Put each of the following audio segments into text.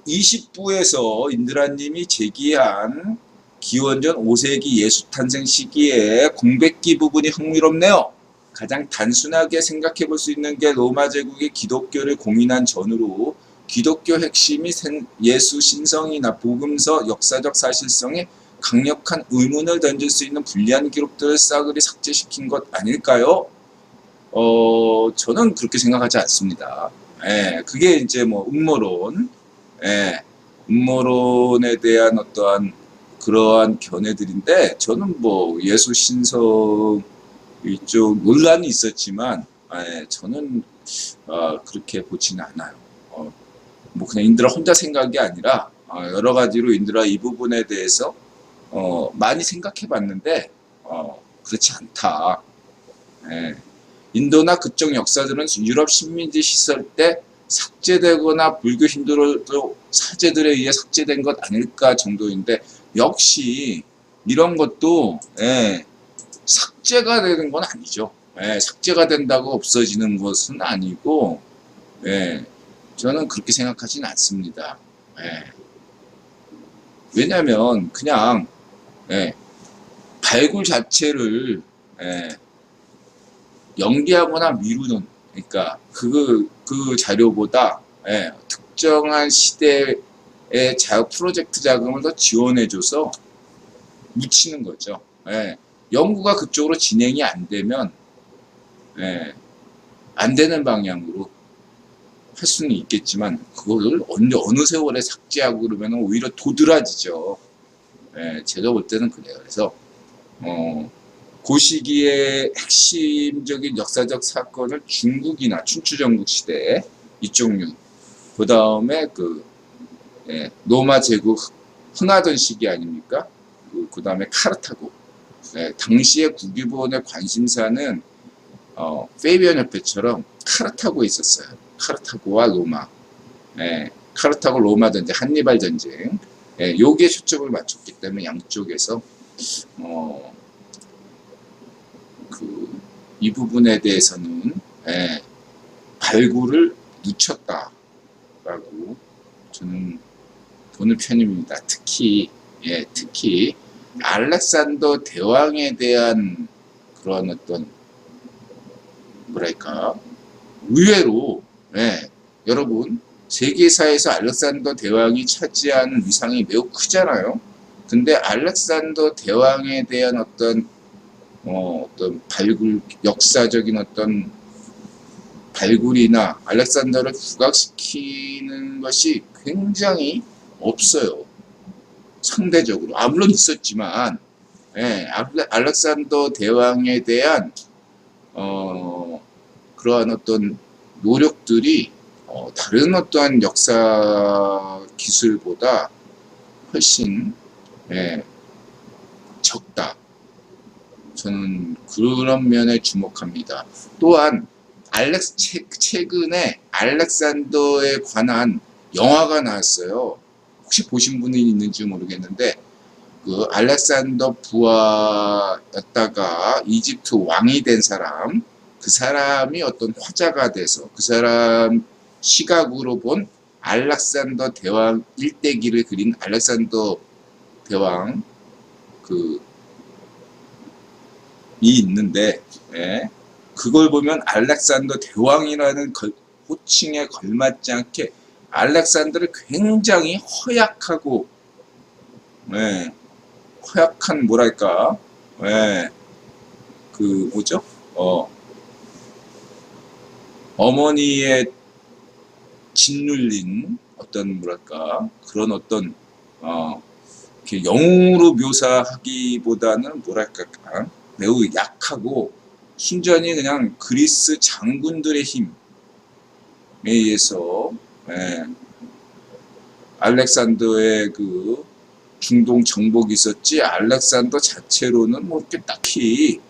20부에서 인드라님이 제기한 기원전 5세기 예수 탄생 시기의 공백기 부분이 흥미롭네요. 가장 단순하게 생각해 볼 수 있는 게 로마 제국의 기독교를 공인한 전후로 기독교 핵심이 예수 신성이나 복음서 역사적 사실성에 강력한 의문을 던질 수 있는 불리한 기록들을 싸그리 삭제시킨 것 아닐까요? 저는 그렇게 생각하지 않습니다. 그게 이제 뭐 음모론, 음모론에 대한 어떠한 그러한 견해들인데, 저는 뭐 예수 신성 이쪽 논란이 있었지만, 저는 그렇게 보지는 않아요. 뭐 그냥 인드라 혼자 생각이 아니라 여러 가지로 인드라 이 부분에 대해서 많이 생각해 봤는데 그렇지 않다. 인도나 그쪽 역사들은 유럽 식민지 시설 때 삭제되거나 불교 힌두교 사제들에 의해 삭제된 것 아닐까 정도인데, 역시 이런 것도 삭제가 되는 건 아니죠. 삭제가 된다고 없어지는 것은 아니고, 저는 그렇게 생각하지는 않습니다. 왜냐하면 그냥 발굴 자체를 연기하거나 미루는, 그러니까 그 자료보다 특정한 시대의 프로젝트 자금을 더 지원해줘서 묻히는 거죠. 연구가 그쪽으로 진행이 안 되면 안 되는 방향으로 할 수는 있겠지만, 그거를 어느 세월에 삭제하고 그러면 오히려 도드라지죠. 제가 볼 때는 그래요. 그래서 그 시기의 핵심적인 역사적 사건을 중국이나 춘추전국 시대 이쪽류, 그 다음에 로마 제국 흥하던 시기 아닙니까? 그 다음에 카르타고, 당시의 국유본의 관심사는 페이비안 협회처럼 카르타고에 있었어요. 카르타고와 로마, 카르타고 로마 전쟁, 한니발 전쟁, 요게 초점을 맞췄기 때문에 양쪽에서 이 부분에 대해서는 발굴을 늦췄다라고 저는 보는 편입니다. 특히 알렉산더 대왕에 대한 그런 어떤 뭐랄까, 의외로 여러분, 세계사에서 알렉산더 대왕이 차지하는 위상이 매우 크잖아요. 근데 알렉산더 대왕에 대한 어떤 발굴, 역사적인 어떤 발굴이나 알렉산더를 부각시키는 것이 굉장히 없어요. 상대적으로. 물론 있었지만, 알렉산더 대왕에 대한 그러한 어떤 노력들이 다른 어떠한 역사 기술보다 훨씬 적다. 저는 그런 면에 주목합니다. 또한 최근에 알렉산더에 관한 영화가 나왔어요. 혹시 보신 분이 있는지 모르겠는데, 그 알렉산더 부하였다가 이집트 왕이 된 사람, 그 사람이 어떤 화자가 돼서 그 사람 시각으로 본 알렉산더 대왕 일대기를 그린 알렉산더 대왕 이 있는데, 그걸 보면 알렉산더 대왕이라는 호칭에 걸맞지 않게 알렉산더를 굉장히 허약하고 허약한 뭐랄까, 뭐죠? 어머니의 짓눌린 어떤 뭐랄까, 그런 어떤 이렇게 영웅으로 묘사하기보다는 뭐랄까, 매우 약하고 순전히 그냥 그리스 장군들의 힘에 의해서 알렉산더의 그 중동 정복이 있었지, 알렉산더 자체로는 뭐 이렇게 딱히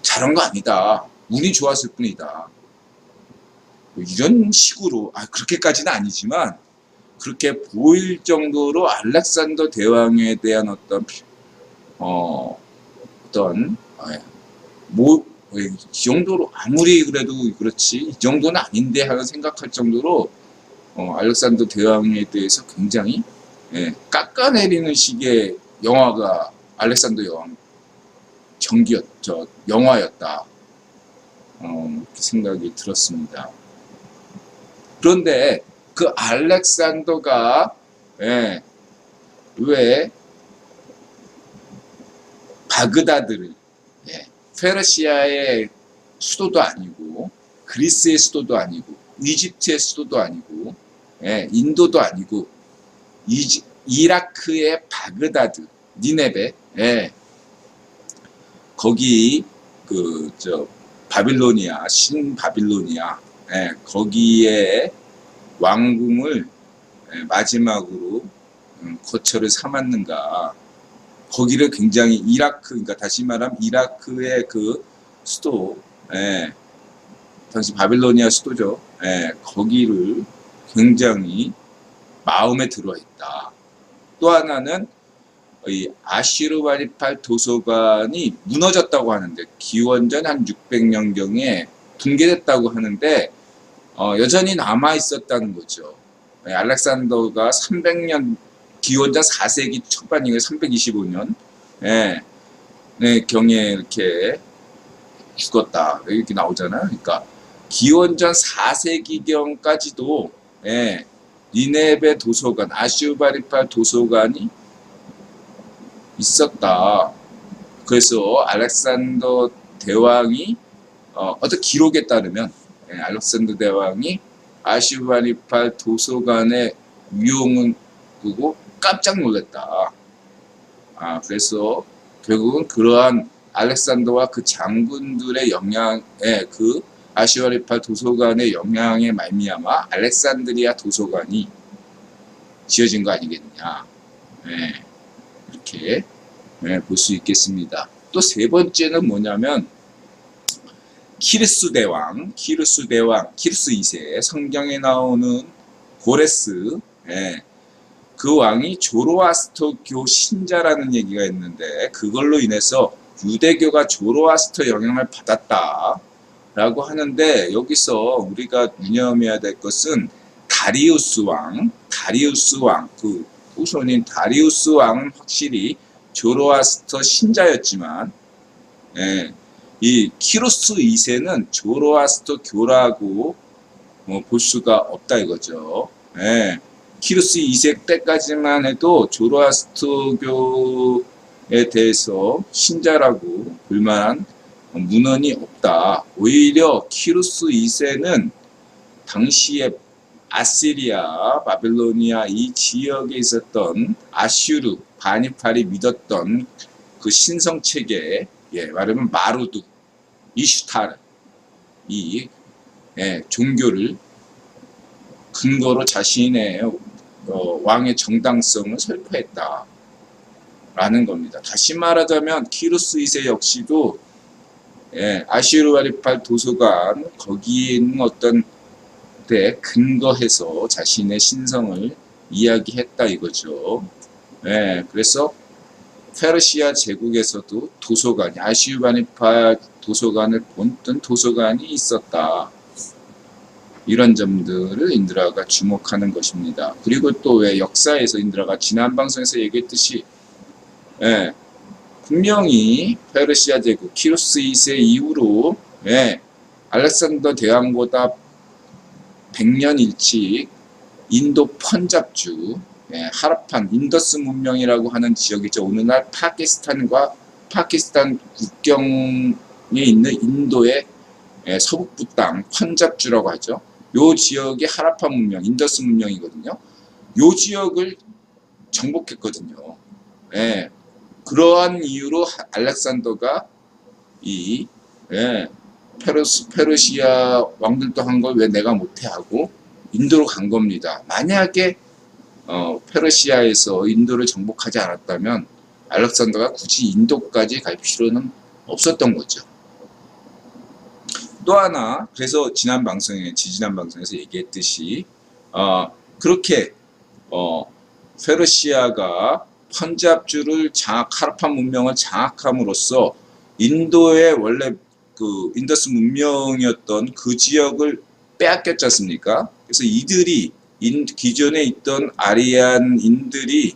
잘한 거 아니다. 운이 좋았을 뿐이다. 뭐 이런 식으로, 그렇게까지는 아니지만 그렇게 보일 정도로 알렉산더 대왕에 대한 이 정도로, 아무리 그래도 그렇지 이 정도는 아닌데 하는 생각할 정도로 알렉산더 대왕에 대해서 굉장히 깎아내리는 식의 영화가 알렉산더 여왕 영화였다. 이렇게 생각이 들었습니다. 그런데 그 알렉산더가 왜 바그다드를 페르시아의 수도도 아니고 그리스의 수도도 아니고 이집트의 수도도 아니고 인도도 아니고 이라크의 바그다드 니네베 거기 바빌로니아 신바빌로니아 거기에 왕궁을 마지막으로 거처를 삼았는가. 거기를 굉장히 이라크, 그러니까 다시 말하면 이라크의 그 수도, 당시 바빌로니아 수도죠. 거기를 굉장히 마음에 들어 했다. 또 하나는 이 아슈르바니팔 도서관이 무너졌다고 하는데, 기원전 한 600년경에 붕괴됐다고 하는데, 여전히 남아 있었다는 거죠. 알렉산더가 300년, 기원전 4세기 초반이고 325년 경에 이렇게 죽었다 이렇게 나오잖아요. 그러니까 기원전 4세기경까지도 니네베 도서관, 아슈르바니팔 도서관이 있었다. 그래서 알렉산더 대왕이 어떤 기록에 따르면 알렉산더 대왕이 아슈르바니팔 도서관의 위용은 보고 깜짝 놀랐다. 그래서 결국은 그러한 알렉산더와 그 장군들의 영향에 그 아슈르바니팔 도서관의 영향에 말미암아 알렉산드리아 도서관이 지어진 거 아니겠냐. 이렇게 볼 수 있겠습니다. 또 세 번째는 뭐냐면 키루스 2세, 성경에 나오는 고레스, 그 왕이 조로아스터교 신자라는 얘기가 있는데, 그걸로 인해서 유대교가 조로아스터 영향을 받았다 라고 하는데, 여기서 우리가 유념해야 될 것은 다리우스 왕, 그 후손인 다리우스 왕은 확실히 조로아스터 신자였지만, 이 키루스 2세는 조로아스터 교라고 볼 수가 없다 이거죠. 키루스 2세 때까지만 해도 조로아스터교에 대해서 신자라고 볼 만한 문헌이 없다. 오히려 키루스 2세는 당시에 아시리아, 바빌로니아 이 지역에 있었던 아슈르, 바니팔이 믿었던 그 신성체계, 말하면 마루드, 이슈타르, 이 종교를 근거로 자신의 왕의 정당성을 설파했다 라는 겁니다. 다시 말하자면 키루스 2세 역시도 아슈르바니팔 도서관 거기에 있는 어떤 데 근거해서 자신의 신성을 이야기했다 이거죠. 그래서 페르시아 제국에서도 도서관이, 아슈르바니팔 도서관을 본뜬 도서관이 있었다. 이런 점들을 인드라가 주목하는 것입니다. 그리고 또 왜 역사에서 인드라가 지난 방송에서 얘기했듯이 분명히 페르시아 제국 키루스 2세 이후로 알렉산더 대왕보다 100년 일찍 인도 펀잡주 하라판 인더스 문명이라고 하는 지역이죠. 오늘날 파키스탄과 파키스탄 국경에 있는 인도의 서북부 땅 펀잡주라고 하죠. 요 지역이 하라판 문명, 인더스 문명이거든요. 요 지역을 정복했거든요. 그러한 이유로 알렉산더가 이 페르시아 왕들도 한 걸 왜 내가 못해 하고 인도로 간 겁니다. 만약에 페르시아에서 인도를 정복하지 않았다면 알렉산더가 굳이 인도까지 갈 필요는 없었던 거죠. 또 하나, 그래서 지지난 방송에서 얘기했듯이 그렇게 페르시아가 펀잡주를 하라판 문명을 장악함으로써 인도의 원래 그 인더스 문명이었던 그 지역을 빼앗겼지 않습니까? 그래서 이들이 기존에 있던 아리안인들이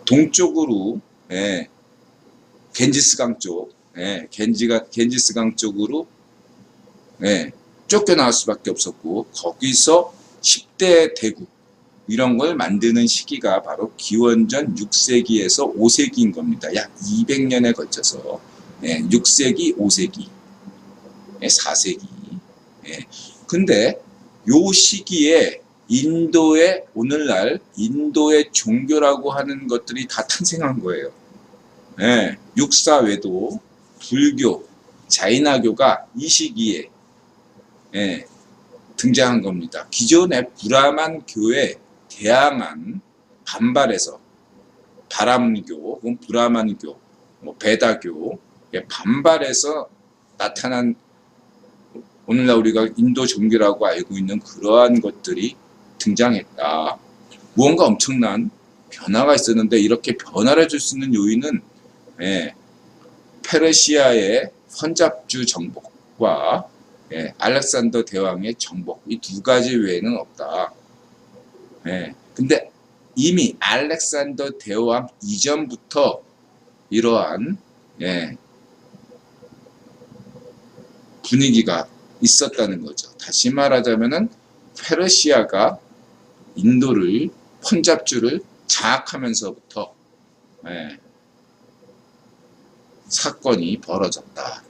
동쪽으로, 예, 겐지스강 쪽, 예, 겐지스강 쪽으로, 예, 쫓겨나올 수밖에 없었고, 거기서 10대 대국 이런 걸 만드는 시기가 바로 기원전 6세기에서 5세기인 겁니다. 약 200년에 걸쳐서, 예, 6세기, 5세기, 예, 4세기. 예. 근데 요 시기에 오늘날 인도의 종교라고 하는 것들이 다 탄생한 거예요. 예, 육사외도, 불교, 자이나교가 이 시기에, 예, 등장한 겁니다. 기존의 브라만교에 대항한 반발에서 바람교, 혹은 브라만교, 뭐 베다교, 반발해서 나타난 오늘날 우리가 인도 종교라고 알고 있는 그러한 것들이 등장했다. 무언가 엄청난 변화가 있었는데 이렇게 변화를 줄 수 있는 요인은, 예, 페르시아의 헌잡주 정복과, 예, 알렉산더 대왕의 정복, 이 두 가지 외에는 없다. 예, 근데 이미 알렉산더 대왕 이전부터 이러한, 예, 분위기가 있었다는 거죠. 다시 말하자면은 페르시아가 인도를, 펀잡주를 장악하면서부터, 예, 사건이 벌어졌다.